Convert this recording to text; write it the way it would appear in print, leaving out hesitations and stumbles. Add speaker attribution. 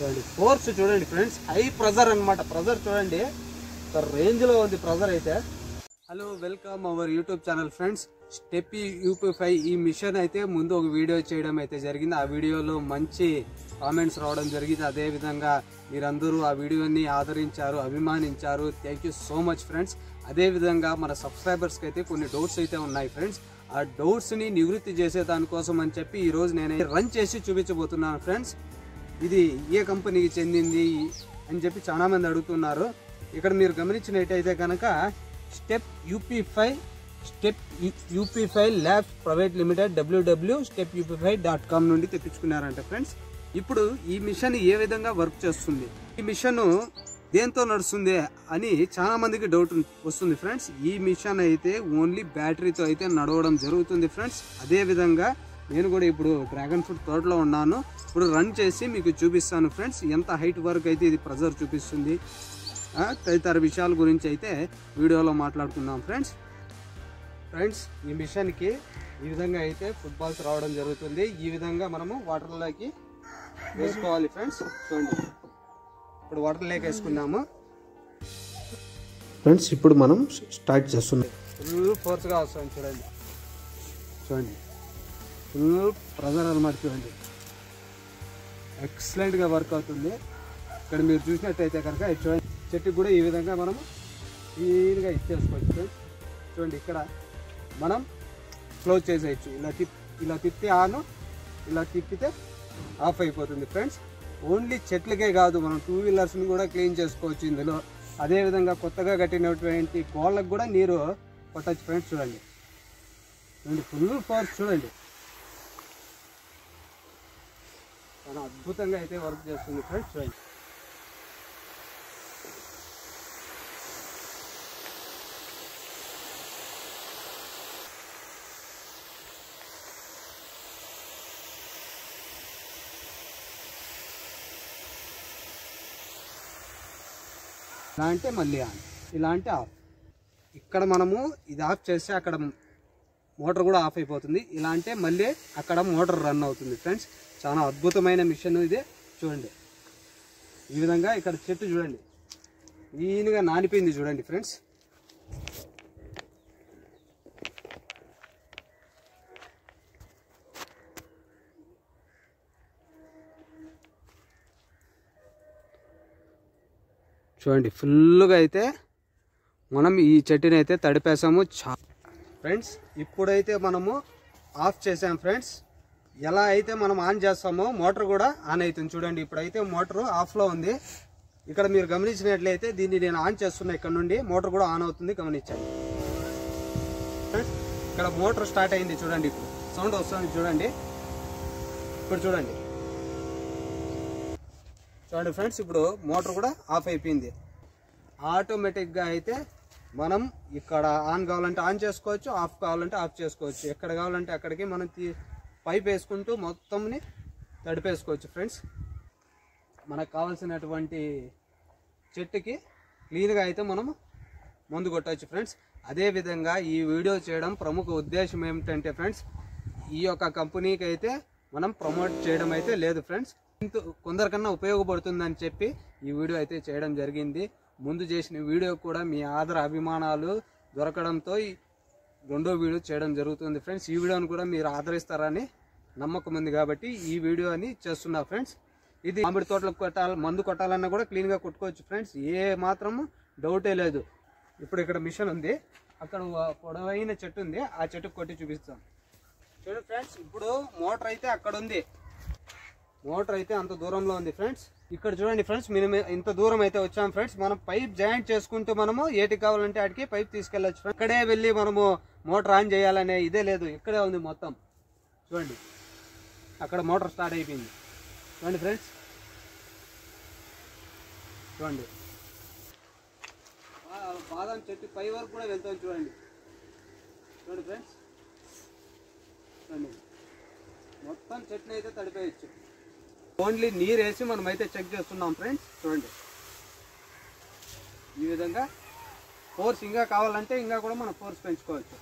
Speaker 1: చూడండి ఫోర్స్ చూడండి friends, high pressure అన్నమాట. ప్రెజర్ చూడండి రేంజ్ లో ఉంది ప్రెజర్ అయితే. Hello, welcome our YouTube channel friends. స్టెప్పీ UP5 ఈ మిషన్ అయితే ముందు ఒక వీడియో చేయడం అయితే జరిగింది. ఆ వీడియోలో మంచి కామెంట్స్ రావడం జరిగింది. అదే విధంగా మీరందరూ ఆ వీడియోని ఆదరించారు, అభిమానించారు. Thank you so much friends. అదే విధంగా మన సబ్స్క్రైబర్స్కి అయితే కొన్ని డౌట్స్ అయితే ఉన్నాయి ఫ్రెండ్స్. ఆ డౌట్స్ ని నివృత్తి చేసే దానికోసం అని చెప్పి ఈ రోజు నేను రన్ చేసి చూపించబోతున్నాను ఫ్రెండ్స్. ఇది ఏ కంపెనీకి చెందింది అని చెప్పి చాలా మంది అడుగుతున్నారు. ఇక్కడ మీరు గమనించినట్టయితే కనుక step UP5 labs private limited www.stepup5.com నుండి తెప్పించుకున్నారంట ఫ్రెండ్స్. ఇప్పుడు ఈ మిషన్ ఏ విధంగా వర్క్ చేస్తుంది, ఈ మిషన్ దేంతో నడుస్తుంది అని చాలా మందికి డౌట్ వస్తుంది ఫ్రెండ్స్. ఈ మిషన్ అయితే ఓన్లీ బ్యాటరీతో అయితే నడవడం జరుగుతుంది ఫ్రెండ్స్. అదే విధంగా నేను కూడా ఇప్పుడు డ్రాగన్ ఫ్రూట్ తోటలో ఉన్నాను. ఇప్పుడు రన్ చేసి మీకు చూపిస్తాను ఫ్రెండ్స్. ఎంత హైట్ వరకు అయితే ఇది ప్రెజర్ చూపిస్తుంది, తదితర విషయాల గురించి అయితే వీడియోలో మాట్లాడుకుందాం ఫ్రెండ్స్. ఈ మిషన్కి ఈ విధంగా అయితే ఫుట్బాల్స్ రావడం జరుగుతుంది. ఈ విధంగా మనము వాటర్లోకి వేసుకోవాలి ఫ్రెండ్స్. చూడండి, ఇప్పుడు వాటర్లోకి వేసుకున్నాము ఫ్రెండ్స్. ఇప్పుడు మనం స్టార్ట్ చేస్తున్నాం. ఫుల్ ఫోర్స్గా వస్తుంది చూడండి. ఫుల్ ప్రెజర్ అన్నమాట. చూడండి, ఎక్సలెంట్గా వర్క్ అవుతుంది. ఇక్కడ మీరు చూసినట్టయితే కనుక చూడండి, చెట్టుకు కూడా ఈ విధంగా మనం క్లీన్గా ఇచ్చేసుకోవచ్చు ఫ్రెండ్స్. చూడండి, ఇక్కడ మనం క్లోజ్ చేసేయచ్చు. ఇలా తిప్పి ఆన్, ఇలా తిప్పితే ఆఫ్ అయిపోతుంది ఫ్రెండ్స్. ఓన్లీ చెట్లకే కాదు, మనం 2 వీలర్స్ని కూడా క్లీన్ చేసుకోవచ్చు ఇందులో. అదేవిధంగా కొత్తగా కట్టినటువంటి గోళ్ళకు కూడా నీరు కొట్టచ్చు ఫ్రెండ్స్. చూడండి, ఫుల్ ఫోర్స్ చూడండి, చాలా అద్భుతంగా అయితే వర్క్ చేస్తుంది ఫ్రెండ్స్. చూడండి, ఇలా అంటే మళ్ళీ ఆన్, ఇలా అంటే ఆఫ్. ఇక్కడ మనము ఇది ఆఫ్ చేస్తే అక్కడ మోటార్ కూడా ఆఫ్ అయిపోతుంది. ఇలా అంటే మళ్ళీ అక్కడ మోటార్ రన్ అవుతుంది ఫ్రెండ్స్. చాలా అద్భుతమైన మిషన్ ఇది. చూడండి, ఈ విధంగా ఇక్కడ చెట్టు చూడండి క్లీన్గా నానిపోయింది చూడండి ఫ్రెండ్స్. చూడండి, ఫుల్గా అయితే మనం ఈ చెట్టుని అయితే తడిపేసాము ఫ్రెండ్స్. ఇప్పుడైతే మనము ఆఫ్ చేసాం ఫ్రెండ్స్. ఎలా అయితే మనం ఆన్ చేస్తామో మోటార్ కూడా ఆన్ అవుతుంది. చూడండి, ఇప్పుడైతే మోటార్ ఆఫ్లో ఉంది. ఇక్కడ మీరు గమనించినట్లయితే దీన్ని నేను ఆన్ చేస్తున్నా. ఇక్కడ నుండి మోటార్ కూడా ఆన్ అవుతుంది, గమనించండి ఫ్రెండ్స్. ఇక్కడ మోటార్ స్టార్ట్ అయింది చూడండి, ఇప్పుడు సౌండ్ వస్తుంది చూడండి. ఇప్పుడు చూడండి ఫ్రెండ్స్, ఇప్పుడు మోటార్ కూడా ఆఫ్ అయిపోయింది. ఆటోమేటిక్గా అయితే మనం ఇక్కడ ఆన్ కావాలంటే ఆన్ చేసుకోవచ్చు, ఆఫ్ కావాలంటే ఆఫ్ చేసుకోవచ్చు. ఎక్కడ కావాలంటే అక్కడికి మనం పైప్ వేసుకుంటూ మొత్తంని తడిపేసుకోవచ్చు ఫ్రెండ్స్. మనకు కావాల్సినటువంటి చెట్టుకి క్లీన్గా అయితే మనం మందు కొట్టవచ్చు ఫ్రెండ్స్. అదేవిధంగా ఈ వీడియో చేయడం ప్రముఖ ఉద్దేశం ఏమిటంటే ఫ్రెండ్స్, ఈ యొక్క కంపెనీకి అయితే మనం ప్రమోట్ చేయడం అయితే లేదు ఫ్రెండ్స్. కొందరికన్నా ఉపయోగపడుతుందని చెప్పి ఈ వీడియో అయితే చేయడం జరిగింది. ముందు చేసిన వీడియో కూడా మీ ఆదర అభిమానాలు దొరకడంతో రెండో వీడియో చేయడం జరుగుతుంది ఫ్రెండ్స్. ఈ వీడియోని కూడా మీరు ఆదరిస్తారని నమ్మకం ఉంది కాబట్టి ఈ వీడియోని చేస్తున్నా ఫ్రెండ్స్. ఇది మామిడి తోటలకు మందు కొట్టాలన్నా కూడా క్లీన్గా కొట్టుకోవచ్చు ఫ్రెండ్స్. ఏ మాత్రము డౌటే లేదు. ఇప్పుడు ఇక్కడ మిషన్ ఉంది, అక్కడ పొడవైన చెట్టు ఉంది, ఆ చెట్టుకు కొట్టి చూపిస్తాం చూడండి ఫ్రెండ్స్. ఇప్పుడు మోటార్ అయితే అక్కడ ఉంది, మోటార్ అయితే అంత దూరంలో ఉంది ఫ్రెండ్స్. ఇక్కడ చూడండి ఫ్రెండ్స్, మేము ఇంత దూరం అయితే వచ్చాం ఫ్రెండ్స్. మనం పైప్ జాయింట్ చేసుకుంటూ మనము ఏటికి కావాలంటే ఆటికి పైప్ తీసుకెళ్ళచ్చు. ఇక్కడే వెళ్ళి మనము మోటార్ ఆన్ చేయాలనే ఇదే లేదు, ఇక్కడే ఉంది మొత్తం. చూడండి, అక్కడ మోటార్ స్టార్ట్ అయిపోయింది చూడండి ఫ్రెండ్స్. చూడండి, బాదం చెట్టు పై వరకు కూడా వెళ్తాం చూడండి. చూడండి ఫ్రెండ్స్, చూడండి మొత్తం చెట్టుని అయితే తడిపేయచ్చు. ఓన్లీ నీరు వేసి మనం అయితే చెక్ చేస్తున్నాం ఫ్రెండ్స్. చూడండి, ఈ విధంగా ఫోర్స్ ఇంకా కావాలంటే ఇంకా కూడా మనం ఫోర్స్ పెంచుకోవచ్చు.